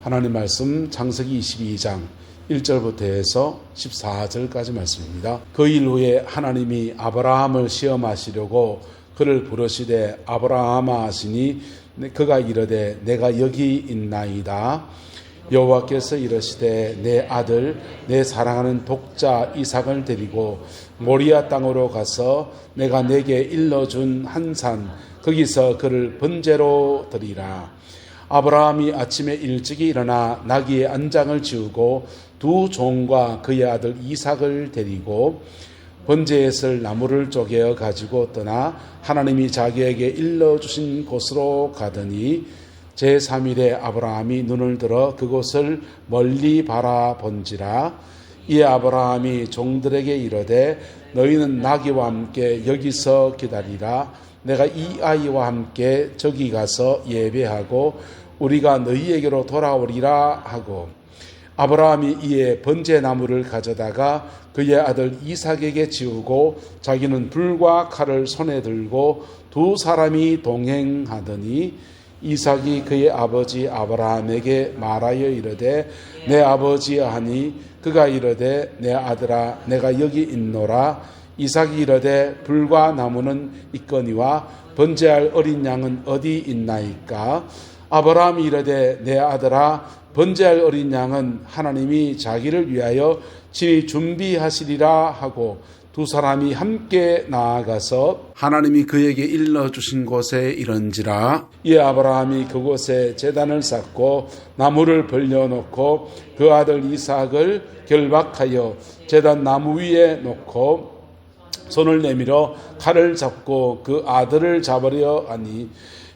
하나님 말씀 창세기 22장 1절부터 해서 14절까지 말씀입니다. 그 일 후에 하나님이 아브라함을 시험하시려고 그를 부르시되 아브라함아 하시니 그가 이르되 내가 여기 있나이다. 여호와께서 이르시되 내 아들 내 사랑하는 독자 이삭을 데리고 모리아 땅으로 가서 내가 내게 일러준 한 산 거기서 그를 번제로 드리라. 아브라함이 아침에 일찍이 일어나 나귀의 안장을 지우고 두 종과 그의 아들 이삭을 데리고 번제에 쓸 나무를 쪼개어 가지고 떠나 하나님이 자기에게 일러주신 곳으로 가더니 제3일에 아브라함이 눈을 들어 그곳을 멀리 바라본지라. 이에 아브라함이 종들에게 이르되 너희는 나귀와 함께 여기서 기다리라. 내가 이 아이와 함께 저기 가서 예배하고 우리가 너희에게로 돌아오리라 하고, 아브라함이 이에 번제나무를 가져다가 그의 아들 이삭에게 지우고 자기는 불과 칼을 손에 들고 두 사람이 동행하더니 이삭이 그의 아버지 아브라함에게 말하여 이르되 내 아버지여 하니 그가 이르되 내 아들아 내가 여기 있노라. 이삭이 이르되 불과 나무는 있거니와 번제할 어린 양은 어디 있나이까. 아브라함이 이르되 내 아들아 번제할 어린 양은 하나님이 자기를 위하여 친히 준비하시리라 하고 두 사람이 함께 나아가서 하나님이 그에게 일러주신 곳에 이른지라. 이에 아브라함이 그곳에 제단을 쌓고 나무를 벌려놓고 그 아들 이삭을 결박하여 제단 나무 위에 놓고 손을 내밀어 칼을 잡고 그 아들을 잡으려 하니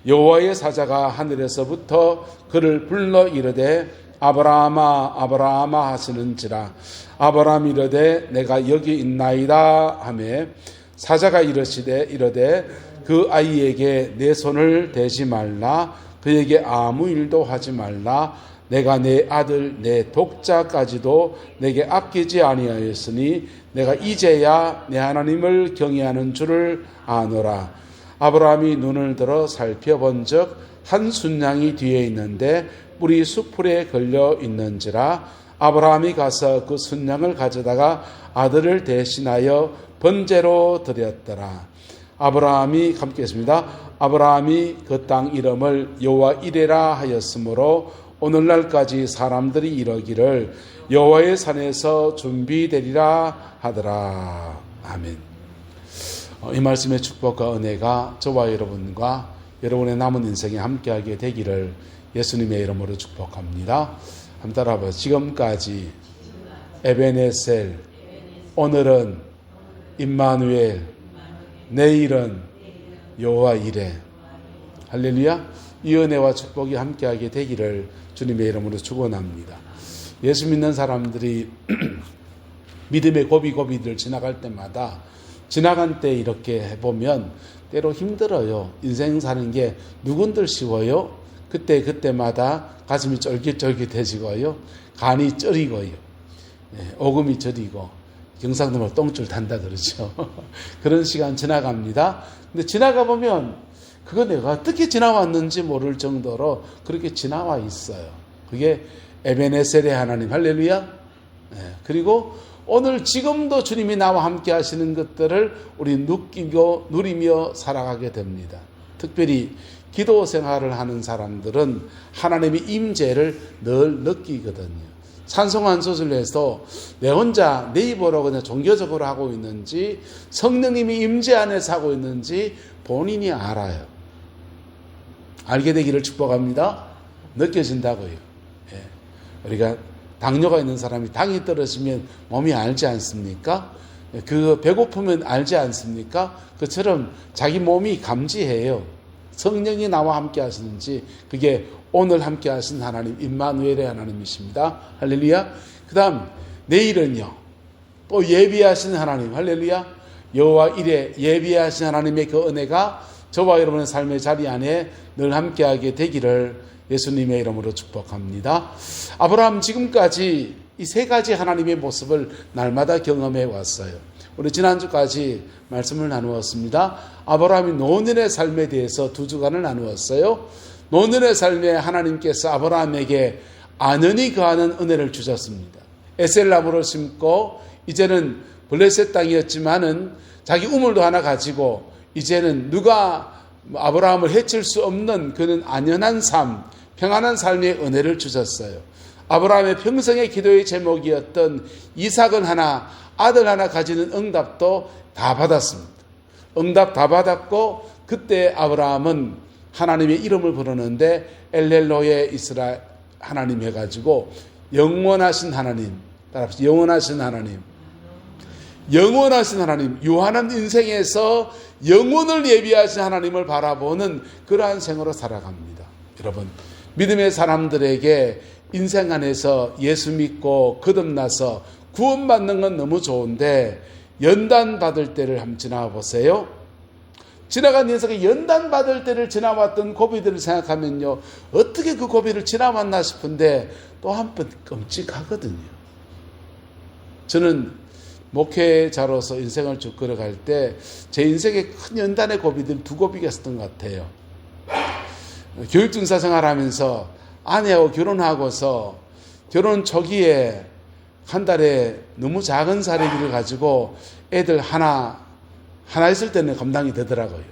여호와의 사자가 하늘에서부터 그를 불러 이르되 아브라함아 아브라함아 하시는지라. 아브라함이 이르되 내가 여기 있나이다 하매 사자가 이르되 그 아이에게 내 손을 대지 말라. 그에게 아무 일도 하지 말라. 내가 내 아들 내 독자까지도 내게 아끼지 아니하였으니 내가 이제야 내 하나님을 경외하는 줄을 아노라. 아브라함이 눈을 들어 살펴본즉 한 순양이 뒤에 있는데 뿔이 수풀에 걸려 있는지라. 아브라함이 가서 그 순양을 가져다가 아들을 대신하여 번제로 드렸더라. 아브라함이 함께 했습니다. 아브라함이 그 땅 이름을 여호와 이레라 하였으므로 오늘날까지 사람들이 이러기를 여호와의 산에서 준비되리라 하더라. 아멘. 이 말씀의 축복과 은혜가 저와 여러분과 여러분의 남은 인생에 함께하게 되기를 예수님의 이름으로 축복합니다. 한번 따라하세요. 지금까지 에베네셀, 오늘은 임마누엘, 내일은 여호와 이레. 할렐루야. 이 은혜와 축복이 함께하게 되기를 주님의 이름으로 축원합니다. 예수 믿는 사람들이 믿음의 고비고비들 지나갈 때마다 지나간 때 이렇게 해보면 때로 힘들어요. 인생 사는 게 누군들 쉬워요? 그때마다 가슴이 쫄깃쫄깃해지고요. 간이 쩌리고요. 오금이 저리고 경상도 말 똥줄 탄다 그러죠. 그런 시간 지나갑니다. 근데 지나가 보면 그거 내가 어떻게 지나왔는지 모를 정도로 그렇게 지나와 있어요. 그게 에베네셀의 하나님. 할렐루야. 그리고 오늘 지금도 주님이 나와 함께 하시는 것들을 우리 느끼고 누리며 살아가게 됩니다. 특별히 기도 생활을 하는 사람들은 하나님의 임재를 늘 느끼거든요. 찬송 한 소절에서 내 혼자 내 입으로 그냥 종교적으로 하고 있는지 성령님이 임재 안에서 하고 있는지 본인이 알아요. 알게 되기를 축복합니다. 느껴진다고요. 우리가 당뇨가 있는 사람이 당이 떨어지면 몸이 알지 않습니까? 그 배고프면 알지 않습니까? 그처럼 자기 몸이 감지해요. 성령이 나와 함께 하시는지. 그게 오늘 함께 하신 하나님 임마누엘의 하나님이십니다. 할렐루야. 그 다음 내일은요 또 예비하신 하나님. 할렐루야. 여호와 이레 예비하신 하나님의 그 은혜가 저와 여러분의 삶의 자리 안에 늘 함께하게 되기를 예수님의 이름으로 축복합니다. 아브라함 지금까지 이 세 가지 하나님의 모습을 날마다 경험해 왔어요. 우리 지난주까지 말씀을 나누었습니다. 아브라함이 노년의 삶에 대해서 두 주간을 나누었어요. 노년의 삶에 하나님께서 아브라함에게 안연히 거하는 은혜를 주셨습니다. 에셀나무를 심고 이제는 블레셋 땅이었지만은 자기 우물도 하나 가지고 이제는 누가 아브라함을 해칠 수 없는 그는 안연한 삶, 평안한 삶의 은혜를 주셨어요. 아브라함의 평생의 기도의 제목이었던 이삭은 하나, 아들 하나 가지는 응답도 다 받았습니다. 응답 다 받았고 그때 아브라함은 하나님의 이름을 부르는데 엘렐로의 이스라엘 하나님 해가지고 영원하신 하나님, 따라합시다. 영원하신 하나님. 영원하신 하나님, 유한한 인생에서 영원을 예비하신 하나님을 바라보는 그러한 생으로 살아갑니다. 여러분, 믿음의 사람들에게 인생 안에서 예수 믿고 거듭나서 구원받는 건 너무 좋은데 연단 받을 때를 한번 지나가 보세요. 지나간 인생에 연단 받을 때를 지나왔던 고비들을 생각하면요, 어떻게 그 고비를 지나왔나 싶은데 또 한번 끔찍하거든요. 저는 목회자로서 인생을 쭉 걸어갈 때 제 인생의 큰 연단의 고비들 두 고비가 있었던 것 같아요. 교육증사 생활하면서 아내하고 결혼하고서 결혼 초기에 한 달에 너무 작은 사례비를 가지고 애들 하나 있을 때는 감당이 되더라고요.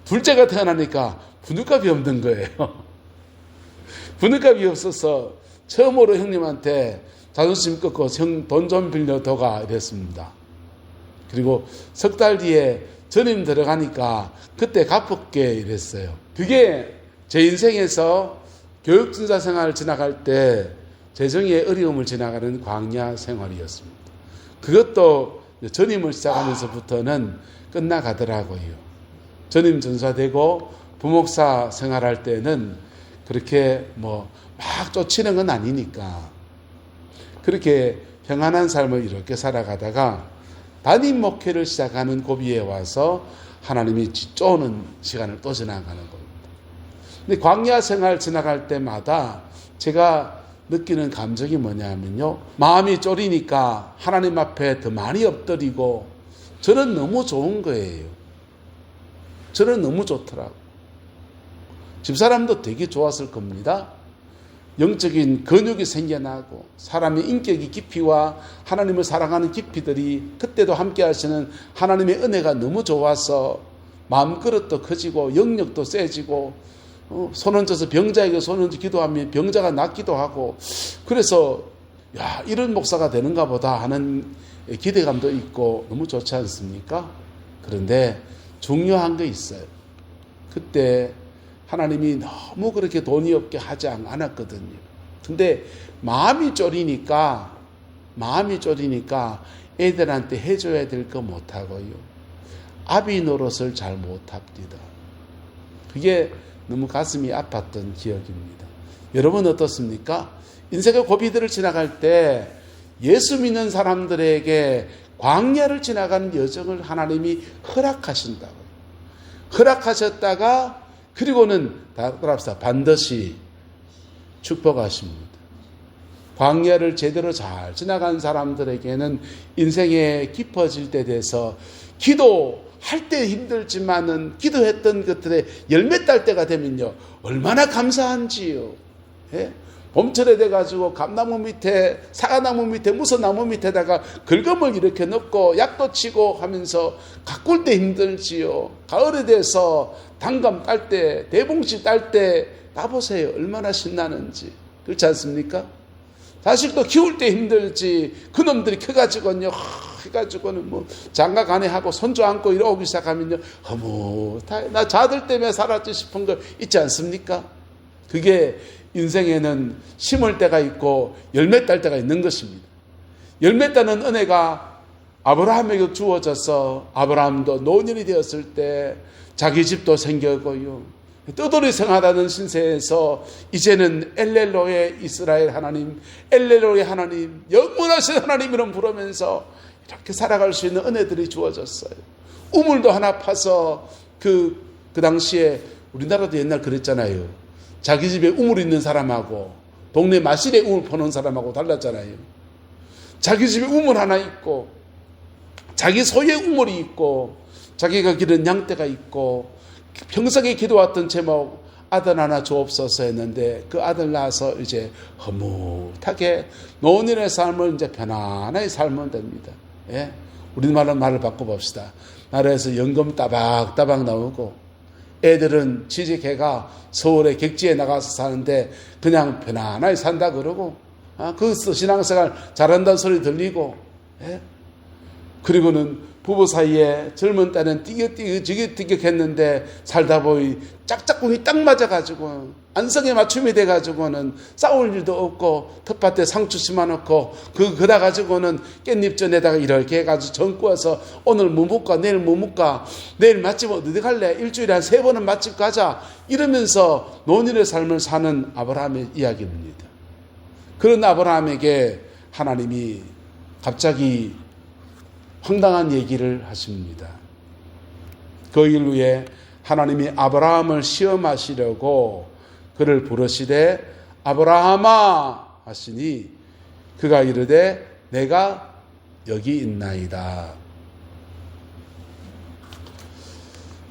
둘째가 태어나니까 분유값이 없는 거예요. 분유값이 없어서 처음으로 형님한테 자존심 꺾고 형 돈 좀 빌려둬가 이랬습니다. 그리고 석 달 뒤에 전임 들어가니까 그때 갚을게 이랬어요. 그게 제 인생에서 교육진사 생활을 지나갈 때 재정의 어려움을 지나가는 광야 생활이었습니다. 그것도 전임을 시작하면서부터는 끝나가더라고요. 전임 전사되고 부목사 생활할 때는 그렇게 막 쫓이는 건 아니니까 그렇게 평안한 삶을 이렇게 살아가다가 담임 목회를 시작하는 고비에 와서 하나님이 쪼는 시간을 또 지나가는 겁니다. 근데 광야 생활 지나갈 때마다 제가 느끼는 감정이 뭐냐면요, 마음이 쫄이니까 하나님 앞에 더 많이 엎드리고 저는 너무 좋은 거예요. 저는 너무 좋더라고요. 집사람도 되게 좋았을 겁니다. 영적인 근육이 생겨나고 사람의 인격의 깊이와 하나님을 사랑하는 깊이들이 그때도 함께 하시는 하나님의 은혜가 너무 좋아서 마음그릇도 커지고 영역도 세지고 손 얹어서 병자에게 손 얹어 기도하면 병자가 낫기도 하고 그래서 이런 목사가 되는가 보다 하는 기대감도 있고 너무 좋지 않습니까? 그런데 중요한 게 있어요. 그때 하나님이 너무 그렇게 돈이 없게 하지 않았거든요. 근데 마음이 쫄이니까 애들한테 해줘야 될 거 못하고요. 아비 노릇을 잘 못합니다. 그게 너무 가슴이 아팠던 기억입니다. 여러분 어떻습니까? 인생의 고비들을 지나갈 때 예수 믿는 사람들에게 광야를 지나가는 여정을 하나님이 허락하신다고요. 허락하셨다가 그리고는 반드시 축복하십니다. 광야를 제대로 잘 지나간 사람들에게는 인생에 깊어질 때 돼서 기도할 때 힘들지만은 기도했던 것들에 열매 딸 때가 되면요 얼마나 감사한지요. 예? 봄철에 돼가지고 감나무 밑에 사과나무 밑에 무슨 나무 밑에다가 긁음을 이렇게 넣고 약도 치고 하면서 가꿀 때 힘들지요. 가을에 돼서 단감 딸 때 대봉지 딸 때 따보세요. 얼마나 신나는지. 그렇지 않습니까? 자식도 키울 때 힘들지. 그놈들이 커가지고는요 해가지고는 장가 간에 하고 손주 안고 이러기 시작하면요 나 자들 때문에 살았지 싶은 거 있지 않습니까? 그게 인생에는 심을 때가 있고 열매 딸 때가 있는 것입니다. 열매 따는 은혜가 아브라함에게 주어져서 아브라함도 노년이 되었을 때 자기 집도 생겼고요. 떠돌이 생활하는 신세에서 이제는 엘렐로의 이스라엘 하나님, 엘렐로의 하나님, 영원하신 하나님 이름 부르면서 이렇게 살아갈 수 있는 은혜들이 주어졌어요. 우물도 하나 파서 그 당시에 우리나라도 옛날 그랬잖아요. 자기 집에 우물 있는 사람하고 동네 마실에 우물 퍼놓은 사람하고 달랐잖아요. 자기 집에 우물 하나 있고 자기 소유의 우물이 있고 자기가 기른 양떼가 있고 평생에 기도했던 제목 아들 하나 주옵소서 했는데 그 아들 낳아서 이제 허무하게 노년의 삶을 이제 편안하게 살면 됩니다. 예? 우리말로 말을 바꿔봅시다. 나라에서 연금 따박따박 나오고 애들은 취직해가 서울에 객지에 나가서 사는데 그냥 편안하게 산다 그러고 그 신앙생활 잘한다는 소리 들리고 예? 그리고는 부부 사이에 젊은 딸은 티격태격했는데 살다 보니 짝짝꿍이 딱 맞아가지고 안성에 맞춤이 돼가지고는 싸울 일도 없고 텃밭에 상추 심어놓고 그다 가지고는 깻잎전에다가 이렇게 해가지고 전 구워서 오늘 뭐 먹까 내일 뭐 먹까 내일 맛집 어디 갈래 일주일에 한 3번은 맛집 가자 이러면서 노년의 삶을 사는 아브라함의 이야기입니다. 그런 아브라함에게 하나님이 갑자기 황당한 얘기를 하십니다. 그 일 후에 하나님이 아브라함을 시험하시려고 그를 부르시되 아브라함아 하시니 그가 이르되 내가 여기 있나이다.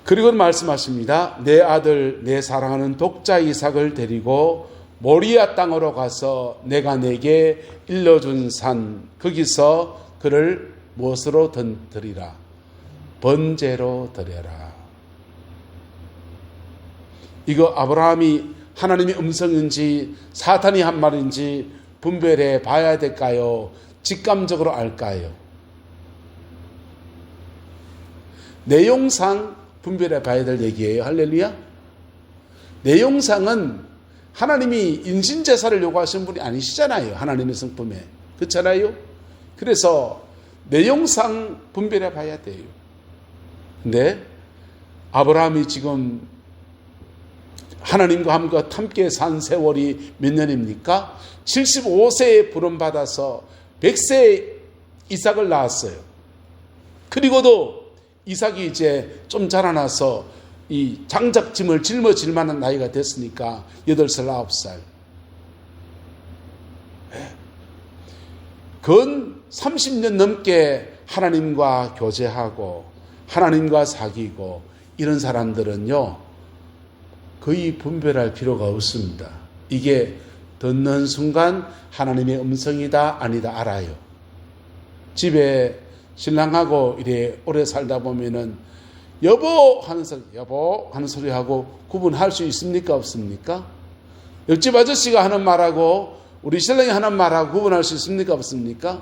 그리고 말씀하십니다. 내 아들 내 사랑하는 독자 이삭을 데리고 모리아 땅으로 가서 내가 내게 일러준 산 거기서 그를 무엇으로 드리라? 번제로 드려라. 이거 아브라함이 하나님의 음성인지 사탄이 한 말인지 분별해 봐야 될까요? 직감적으로 알까요? 내용상 분별해 봐야 될 얘기예요. 할렐루야. 내용상은 하나님이 인신제사를 요구하신 분이 아니시잖아요. 하나님의 성품에. 그렇잖아요. 그래서 내용상 분별해 봐야 돼요. 근데 아브라함이 지금 하나님과 함께 산 세월이 몇 년입니까? 75세에 부름받아서 100세에 이삭을 낳았어요. 그리고도 이삭이 이제 좀 자라나서 이 장작짐을 짊어질 만한 나이가 됐으니까 8살, 9살. 근 30년 넘게 하나님과 교제하고 하나님과 사귀고 이런 사람들은요 거의 분별할 필요가 없습니다. 이게 듣는 순간 하나님의 음성이다 아니다 알아요. 집에 신랑하고 이래 오래 살다 보면은 여보 하는 소리 하고 구분할 수 있습니까 없습니까? 옆집 아저씨가 하는 말하고 우리 신랑이 하는 말하고 구분할 수 있습니까 없습니까?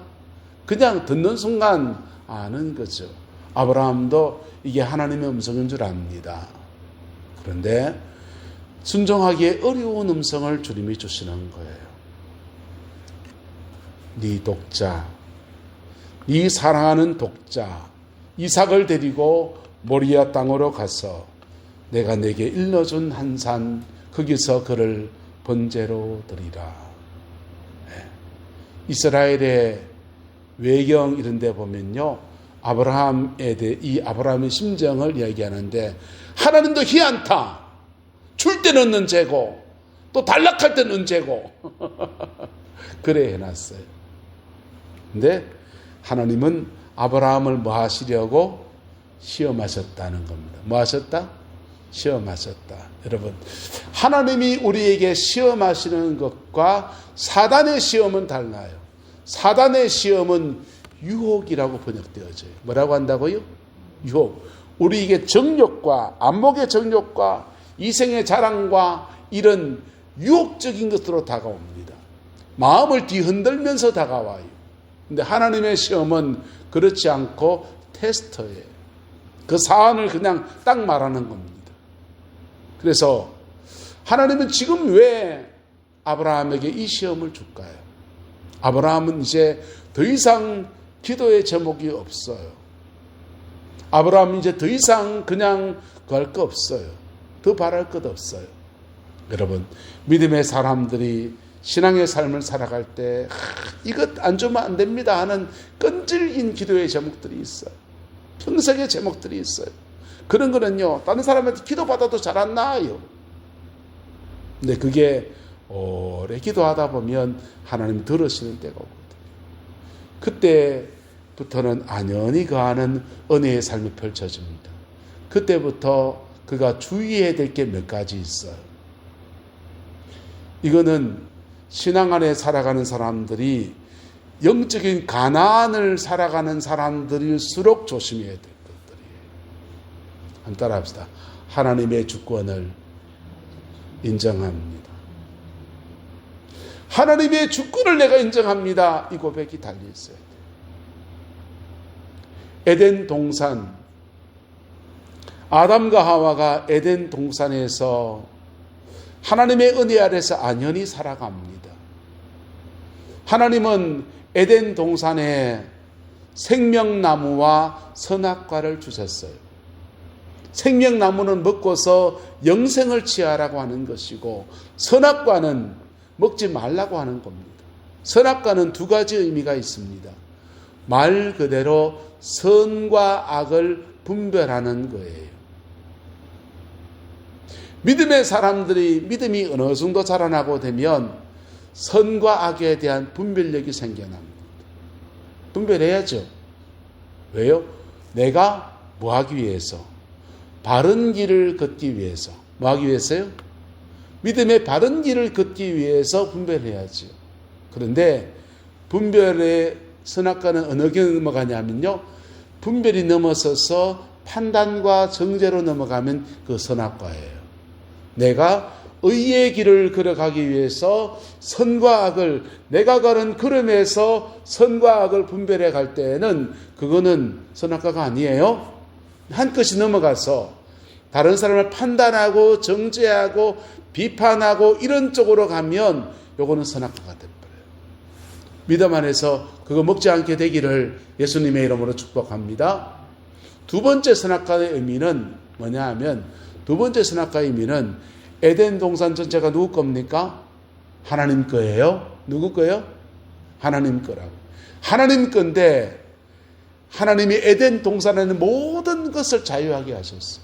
그냥 듣는 순간 아는 거죠. 아브라함도 이게 하나님의 음성인 줄 압니다. 그런데 순종하기에 어려운 음성을 주님이 주시는 거예요. 네 독자, 네 사랑하는 독자 이삭을 데리고 모리아 땅으로 가서 내가 내게 일러준 한 산 거기서 그를 번제로 드리라. 이스라엘의 외경 이런 데 보면요 아브라함에 대해 이 아브라함의 심정을 이야기하는데 하나님도 희한타. 줄 때는 언제고 또 단락할 때는 언제고 그래 해놨어요. 근데 하나님은 아브라함을 뭐 하시려고 시험하셨다는 겁니다. 뭐 하셨다? 시험하셨다. 여러분 하나님이 우리에게 시험하시는 것과 사단의 시험은 달라요. 사단의 시험은 유혹이라고 번역되어져요. 뭐라고 한다고요? 유혹. 우리에게 정욕과 안목의 정욕과 이생의 자랑과 이런 유혹적인 것으로 다가옵니다. 마음을 뒤흔들면서 다가와요. 근데 하나님의 시험은 그렇지 않고 테스터예요. 그 사안을 그냥 딱 말하는 겁니다. 그래서 하나님은 지금 왜 아브라함에게 이 시험을 줄까요? 아브라함은 이제 더 이상 기도의 제목이 없어요. 아브라함은 이제 더 이상 그냥 구할 거 없어요. 더 바랄 것 없어요. 여러분 믿음의 사람들이 신앙의 삶을 살아갈 때 이것 안 주면 안 됩니다 하는 끈질긴 기도의 제목들이 있어요. 평생의 제목들이 있어요. 그런 거는요 다른 사람한테 기도받아도 잘 안 나와요. 근데 그게 오래 기도하다 보면 하나님 들으시는 때가 오거든요. 그때부터는 안연히 거하는 은혜의 삶이 펼쳐집니다. 그때부터 그가 주의해야 될 게 몇 가지 있어요. 이거는 신앙 안에 살아가는 사람들이 영적인 가난을 살아가는 사람들일수록 조심해야 될 것들이에요. 한번 따라합시다. 하나님의 주권을 인정합니다. 하나님의 주권을 내가 인정합니다. 이 고백이 달려있어야 돼요. 에덴 동산, 아담과 하와가 에덴 동산에서 하나님의 은혜 아래서 안연히 살아갑니다. 하나님은 에덴 동산에 생명나무와 선악과를 주셨어요. 생명나무는 먹고서 영생을 취하라고 하는 것이고, 선악과는 먹지 말라고 하는 겁니다. 선악과는 두 가지 의미가 있습니다. 말 그대로 선과 악을 분별하는 거예요. 믿음의 사람들이 믿음이 어느 정도 자라나고 되면 선과 악에 대한 분별력이 생겨납니다. 분별해야죠. 왜요? 내가 뭐 하기 위해서? 바른 길을 걷기 위해서. 뭐 하기 위해서요? 믿음의 바른 길을 걷기 위해서 분별해야죠. 그런데 분별의 선악과는 어느 게 넘어가냐면요, 분별이 넘어서서 판단과 정죄로 넘어가면 그 선악과예요. 내가 의의 길을 걸어가기 위해서 선과 악을, 내가 가는 걸음에서 선과 악을 분별해 갈 때에는 그거는 선악과가 아니에요. 한 끗이 넘어가서 다른 사람을 판단하고 정죄하고 비판하고 이런 쪽으로 가면 요거는 선악과가 돼버려요. 믿음 안에서 그거 먹지 않게 되기를 예수님의 이름으로 축복합니다. 두 번째 선악과의 의미는 뭐냐 하면, 두 번째 선악과의 의미는 에덴 동산 전체가 누구 겁니까? 하나님 거예요. 누구 거예요? 하나님 거라고. 하나님 건데 하나님이 에덴 동산에는 모든 것을 자유하게 하셨어요.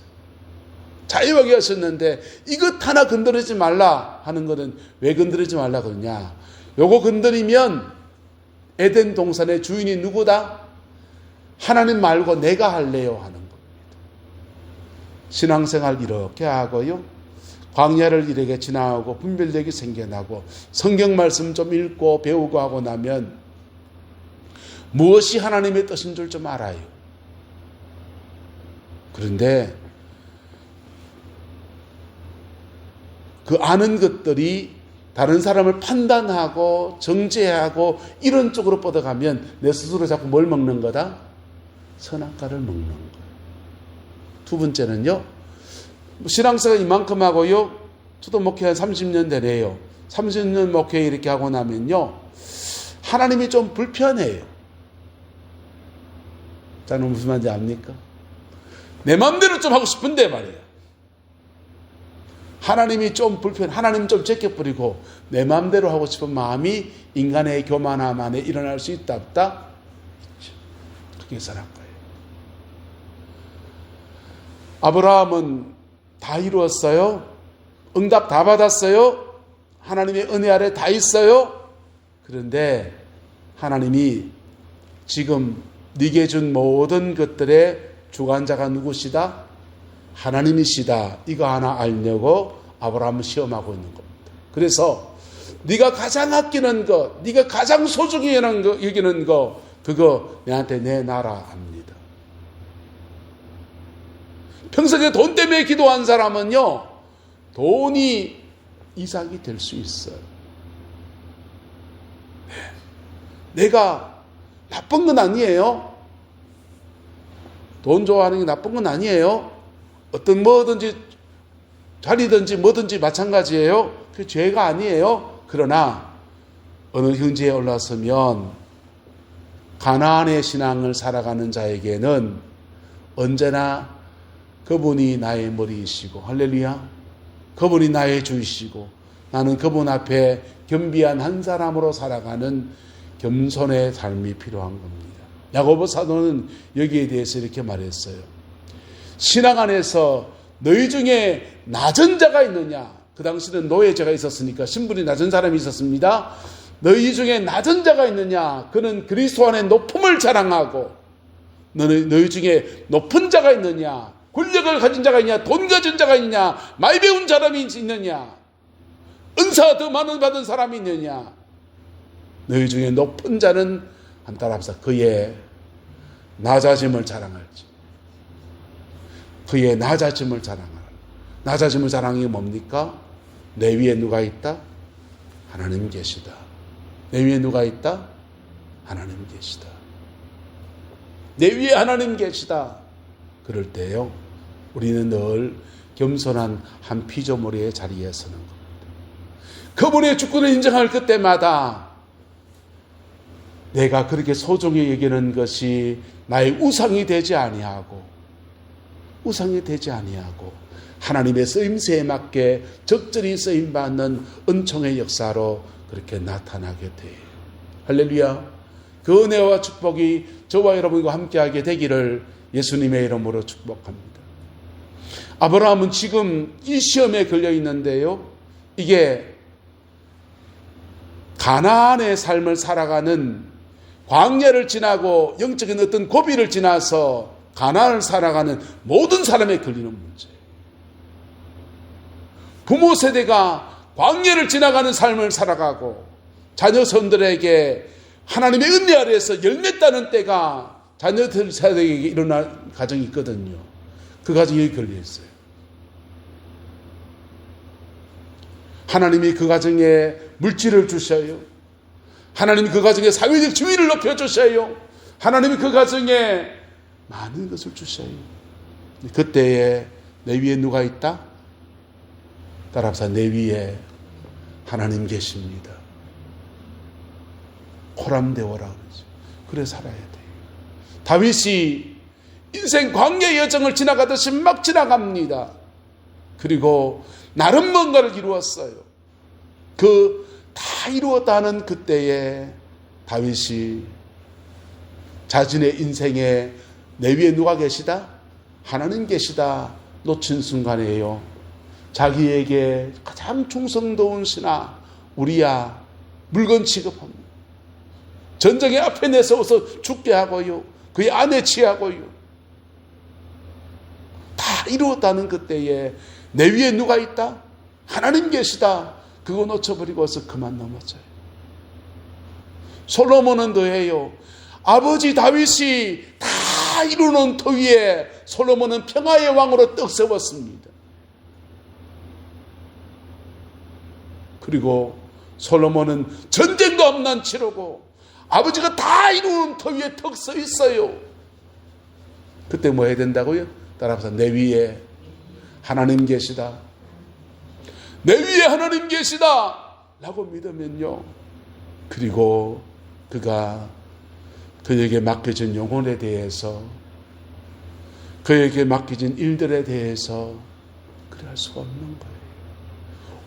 자유하게 하셨는데 이것 하나 건드리지 말라 하는 것은 왜 건드리지 말라 그러냐? 요거 건드리면 에덴 동산의 주인이 누구다? 하나님 말고 내가 할래요 하는 겁니다. 신앙생활 이렇게 하고요, 광야를 이렇게 지나고 분별력이 생겨나고 성경 말씀 좀 읽고 배우고 하고 나면 무엇이 하나님의 뜻인 줄 좀 알아요. 그런데 그 아는 것들이 다른 사람을 판단하고 정죄하고 이런 쪽으로 뻗어가면 내 스스로 자꾸 뭘 먹는 거다? 선악과를 먹는 거예요. 두 번째는요, 신앙생활 이만큼 하고요, 저도 목회 한 30년 되네요. 30년 목회 이렇게 하고 나면요, 하나님이 좀 불편해요. 저는 무슨 말인지 압니까? 내 마음대로 좀 하고 싶은데 말이에요. 하나님이 좀 하나님 좀 제껴버리고 내 마음대로 하고 싶은 마음이 인간의 교만함 안에 일어날 수 있다 없다? 있죠. 그렇게 살아갈 거예요. 아브라함은 다 이루었어요. 응답 다 받았어요. 하나님의 은혜 아래 다 있어요. 그런데 하나님이 지금 네게 준 모든 것들의 주관자가 누구시다? 하나님이시다. 이거 하나 알려고 아브라함을 시험하고 있는 겁니다. 그래서 네가 가장 아끼는 것, 네가 가장 소중히 여기는 것, 그거 내한테 내놔라 합니다. 평소에 돈 때문에 기도한 사람은요, 돈이 이삭이 될 수 있어요. 내가 나쁜 건 아니에요. 돈 좋아하는 게 나쁜 건 아니에요. 어떤 뭐든지 자리든지 뭐든지 마찬가지예요. 그게 죄가 아니에요. 그러나 어느 형제에 올라서면 가나안의 신앙을 살아가는 자에게는 언제나 그분이 나의 머리이시고, 할렐루야, 그분이 나의 주이시고, 나는 그분 앞에 겸비한 한 사람으로 살아가는 겸손의 삶이 필요한 겁니다. 야고보 사도는 여기에 대해서 이렇게 말했어요. 신앙 안에서 너희 중에 낮은 자가 있느냐? 그 당시는 노예제가 있었으니까 신분이 낮은 사람이 있었습니다. 너희 중에 낮은 자가 있느냐? 그는 그리스도 안에 높음을 자랑하고, 너희 중에 높은 자가 있느냐? 권력을 가진 자가 있냐? 돈 가진 자가 있냐? 말 배운 사람이 있느냐? 은사가 더 많은 받은 사람이 있느냐? 너희 중에 높은 자는 한 따라합시다. 그의 낮아짐을 자랑할지. 그의 낮아짐을 자랑하라. 낮아짐을 자랑이 뭡니까? 내 위에 누가 있다? 하나님 계시다. 내 위에 누가 있다? 하나님 계시다. 내 위에 하나님 계시다. 그럴 때요, 우리는 늘 겸손한 한 피조물의 자리에 서는 겁니다. 그분의 주권을 인정할 그때마다 내가 그렇게 소중히 여기는 것이 나의 우상이 되지 아니하고 하나님의 쓰임새에 맞게 적절히 쓰임받는 은총의 역사로 그렇게 나타나게 돼요. 할렐루야. 그 은혜와 축복이 저와 여러분과 함께하게 되기를 예수님의 이름으로 축복합니다. 아브라함은 지금 이 시험에 걸려 있는데요, 이게 가나안의 삶을 살아가는, 광야를 지나고 영적인 어떤 고비를 지나서 가나안을 살아가는 모든 사람에 걸리는 문제예요. 부모 세대가 광야를 지나가는 삶을 살아가고 자녀선들에게 하나님의 은혜 아래에서 열매 따는 때가 자녀들 세대에게 일어난 가정이 있거든요. 그 가정이 걸려 있어요. 하나님이 그 가정에 물질을 주셔요. 하나님이 그 가정에 사회적 지위를 높여주셔요. 하나님이 그 가정에 많은 것을 주셔요. 그때에 내 위에 누가 있다? 따라합시다. 내 위에 하나님 계십니다. 호람되어라 그러죠. 그래 살아야 돼요. 다윗이 인생 광야의 여정을 지나가듯이 막 지나갑니다. 그리고 나름 뭔가를 이루었어요. 다 이루었다는 그때에 다윗이 자신의 인생에 내 위에 누가 계시다? 하나님 계시다 놓친 순간에요, 자기에게 가장 충성도운 신하 우리야 물건 취급합니다. 전쟁의 앞에 내세워서 죽게 하고요, 그의 아내 취하고요. 다 이루었다는 그때에 내 위에 누가 있다? 하나님 계시다. 그거 놓쳐버리고서 그만 넘어져요. 솔로몬은 더해요. 아버지 다윗이 다 이루는 터위에 솔로몬은 평화의 왕으로 떡세웠습니다. 그리고 솔로몬은 전쟁도 없난 치르고 아버지가 다 이루는 터위에 턱 서 있어요. 그때 뭐 해야 된다고요? 따라서 내 위에 하나님 계시다. 내 위에 하나님 계시다 라고 믿으면요, 그리고 그가 그에게 맡겨진 영혼에 대해서, 그에게 맡겨진 일들에 대해서 그래 할 수가 없는 거예요.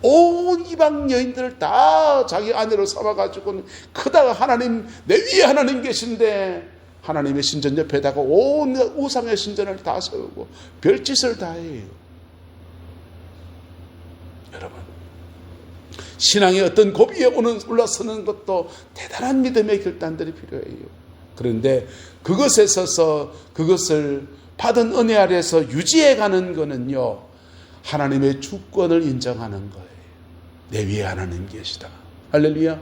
온 이방 여인들을 다 자기 아내로 삼아가지고 크다가 하나님, 내 위에 하나님 계신데 하나님의 신전 옆에다가 온 우상의 신전을 다 세우고 별짓을 다 해요. 여러분, 신앙의 어떤 고비에 올라서는 것도 대단한 믿음의 결단들이 필요해요. 그런데 그것에 있어서 그것을 받은 은혜 아래에서 유지해가는 거는요, 하나님의 주권을 인정하는 거예요. 내 위에 하나님 계시다. 할렐루야.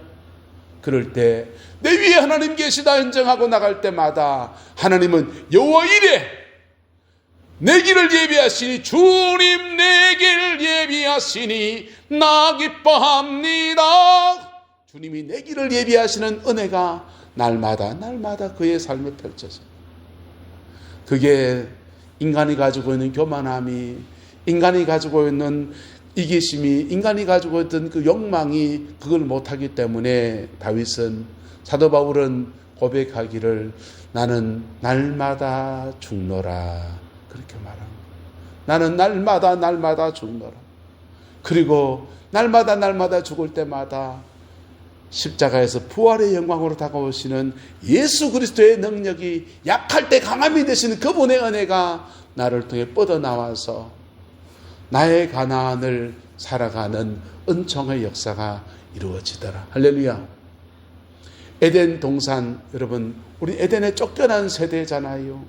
그럴 때 내 위에 하나님 계시다 인정하고 나갈 때마다 하나님은 여호와 이레 내 길을 예비하시니, 주님 내 길을 예비하시니 나 기뻐합니다. 주님이 내 길을 예비하시는 은혜가 날마다 그의 삶에 펼쳐져요. 그게 인간이 가지고 있는 교만함이, 인간이 가지고 있는 이기심이, 인간이 가지고 있던 그 욕망이 그걸 못하기 때문에 다윗은, 사도 바울은 고백하기를 나는 날마다 죽노라 그렇게 말합니다. 나는 날마다 죽노라. 그리고 날마다 죽을 때마다 십자가에서 부활의 영광으로 다가오시는 예수 그리스도의 능력이 약할 때 강함이 되시는 그분의 은혜가 나를 통해 뻗어나와서 나의 가나안을 살아가는 은총의 역사가 이루어지더라. 할렐루야. 에덴 동산, 여러분, 우리 에덴에 쫓겨난 세대잖아요.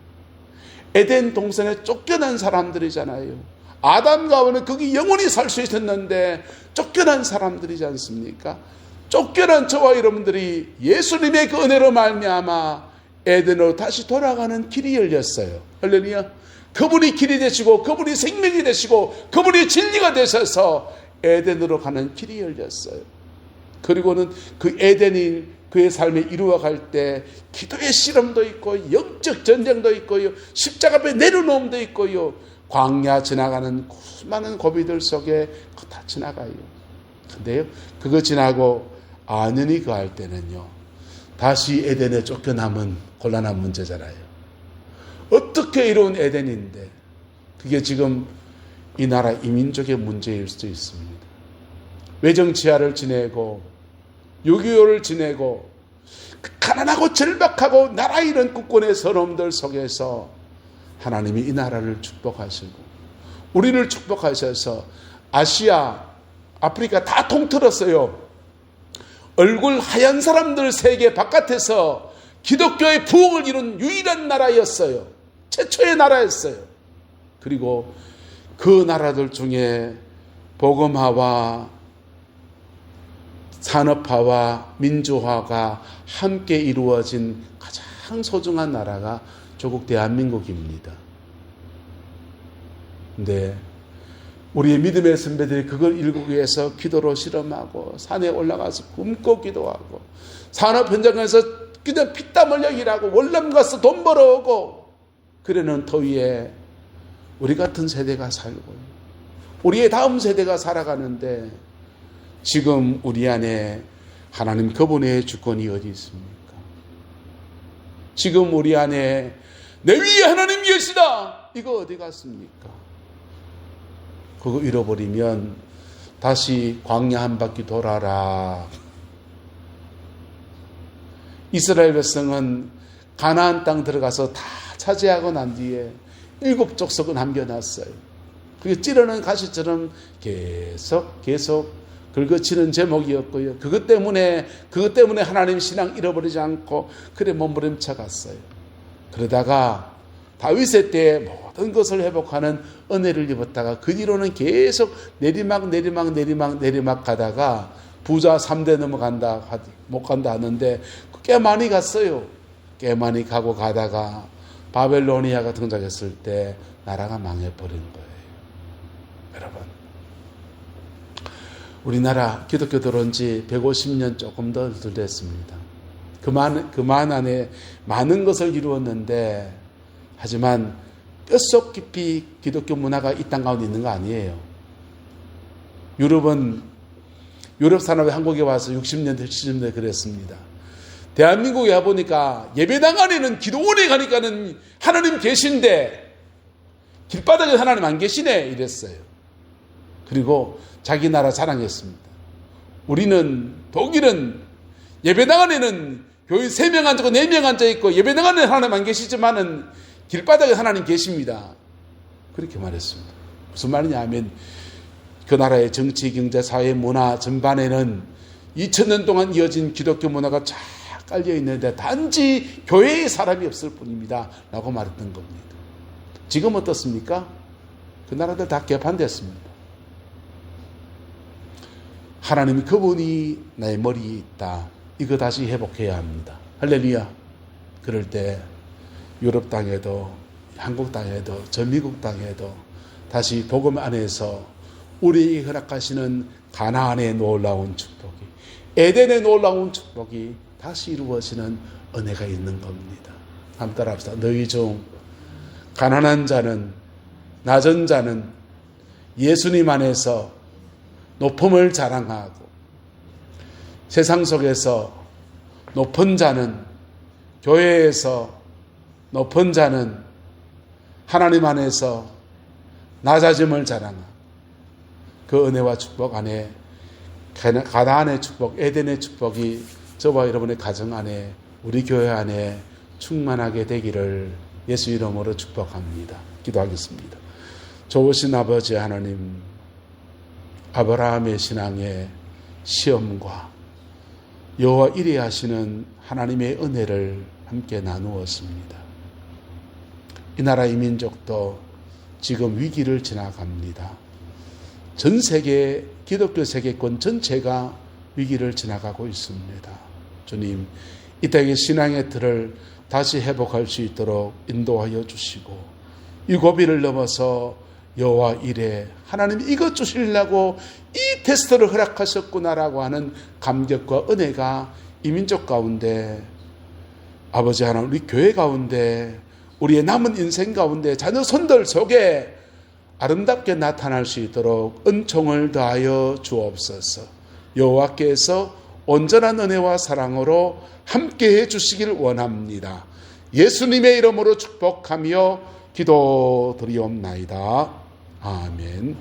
에덴 동산에 쫓겨난 사람들이잖아요. 아담과 하와는 거기 영원히 살 수 있었는데 쫓겨난 사람들이지 않습니까? 쫓겨난 저와 여러분들이 예수님의 그 은혜로 말미암아 에덴으로 다시 돌아가는 길이 열렸어요. 할렐루야. 그분이 길이 되시고 그분이 생명이 되시고 그분이 진리가 되셔서 에덴으로 가는 길이 열렸어요. 그리고는 그 에덴이 그의 삶에 이루어갈 때 기도의 실험도 있고 영적 전쟁도 있고요, 십자가 앞에 내려놓음도 있고요, 광야 지나가는 수많은 고비들 속에 그거 다 지나가요. 근데요, 그거 지나고 안연히 그할 때는요, 다시 에덴에 쫓겨남은 곤란한 문제잖아요. 어떻게 이룬 에덴인데 그게 지금 이 나라 이민족의 문제일 수도 있습니다. 외정치하를 지내고 6.25를 지내고 가난하고 절박하고 나라 잃은 국권의 서러움들 속에서 하나님이 이 나라를 축복하시고 우리를 축복하셔서 아시아, 아프리카 다 통틀었어요. 얼굴 하얀 사람들 세계 바깥에서 기독교의 부흥을 이룬 유일한 나라였어요. 최초의 나라였어요. 그리고 그 나라들 중에 복음화와 산업화와 민주화가 함께 이루어진 가장 소중한 나라가 조국 대한민국입니다. 근데 우리의 믿음의 선배들이 그걸 이루기 위해서 기도로 실험하고 산에 올라가서 굶고 기도하고 산업 현장에서 그냥 피땀 흘려 일하고 월남 가서 돈 벌어오고 그러는 터위에 우리 같은 세대가 살고 우리의 다음 세대가 살아가는데 지금 우리 안에 하나님 그분의 주권이 어디 있습니까? 지금 우리 안에 내 위에 하나님 계시다, 이거 어디 갔습니까? 그거 잃어버리면 다시 광야 한 바퀴 돌아라. 이스라엘 백성은 가나안 땅 들어가서 다 차지하고 난 뒤에 7 족속은 남겨놨어요. 그게 찌르는 가시처럼 계속 긁어치는 제목이었고요. 그것 때문에 하나님 신앙 잃어버리지 않고 그래 몸부림쳐 갔어요. 그러다가 다윗의 때에 모든 것을 회복하는 은혜를 입었다가 그 뒤로는 계속 내리막 가다가 부자 3대 못 간다 하는데 꽤 많이 갔어요. 꽤 많이 가고 가다가 바벨로니아가 등장했을 때 나라가 망해버린 거예요. 여러분, 우리나라 기독교 들어온 지 150년 조금 더 됐습니다. 그만 안에 많은 것을 이루었는데 하지만 뼛속 깊이 기독교 문화가 이 땅 가운데 있는 거 아니에요. 유럽 산업이 한국에 와서 60년대, 70년대 그랬습니다. 대한민국에 와보니까 예배당 안에는 기도원에 가니까는 하나님 계신데 길바닥에 하나님 안 계시네 이랬어요. 그리고 자기 나라 자랑했습니다. 독일은 예배당 안에는 교인 3명 앉고 4명 앉아있고 예배당 안에 하나님 안 계시지만은 길바닥에 하나님 계십니다. 그렇게 말했습니다. 무슨 말이냐 하면 그 나라의 정치, 경제, 사회, 문화 전반에는 2000년 동안 이어진 기독교 문화가 쫙 깔려 있는데 단지 교회에 사람이 없을 뿐입니다 라고 말했던 겁니다. 지금 어떻습니까? 그 나라들 다 개판됐습니다. 하나님이 그분이 나의 머리에 있다, 이거 다시 회복해야 합니다. 할렐루야. 그럴 때 유럽 땅에도 한국 땅에도 저 미국 땅에도 다시 복음 안에서 우리에게 허락하시는 가나안의 놀라운 축복이, 에덴의 놀라운 축복이 다시 이루어지는 은혜가 있는 겁니다. 한번 따라합시다. 너희 중 가난한 자는, 낮은 자는 예수님 안에서 높음을 자랑하고 세상 속에서 높은 자는, 교회에서 높은 자는 하나님 안에서 낮아짐을 자랑하고 그 은혜와 축복 안에 가나안의 축복, 에덴의 축복이 저와 여러분의 가정 안에, 우리 교회 안에 충만하게 되기를 예수 이름으로 축복합니다. 기도하겠습니다. 좋으신 아버지 하나님, 아브라함의 신앙의 시험과 여호와 이레 하시는 하나님의 은혜를 함께 나누었습니다. 이 나라 이민족도 지금 위기를 지나갑니다. 전 세계 기독교 세계권 전체가 위기를 지나가고 있습니다. 주님, 이 땅의 신앙의 틀을 다시 회복할 수 있도록 인도하여 주시고, 이 고비를 넘어서 여호와 이래 하나님 이것 주시려고 이 테스트를 허락하셨구나라고 하는 감격과 은혜가 이 민족 가운데, 아버지 하나님 우리 교회 가운데, 우리의 남은 인생 가운데 자녀 손들 속에 아름답게 나타날 수 있도록 은총을 더하여 주옵소서. 여호와께서 온전한 은혜와 사랑으로 함께해 주시길 원합니다. 예수님의 이름으로 축복하며 기도드리옵나이다. 아멘.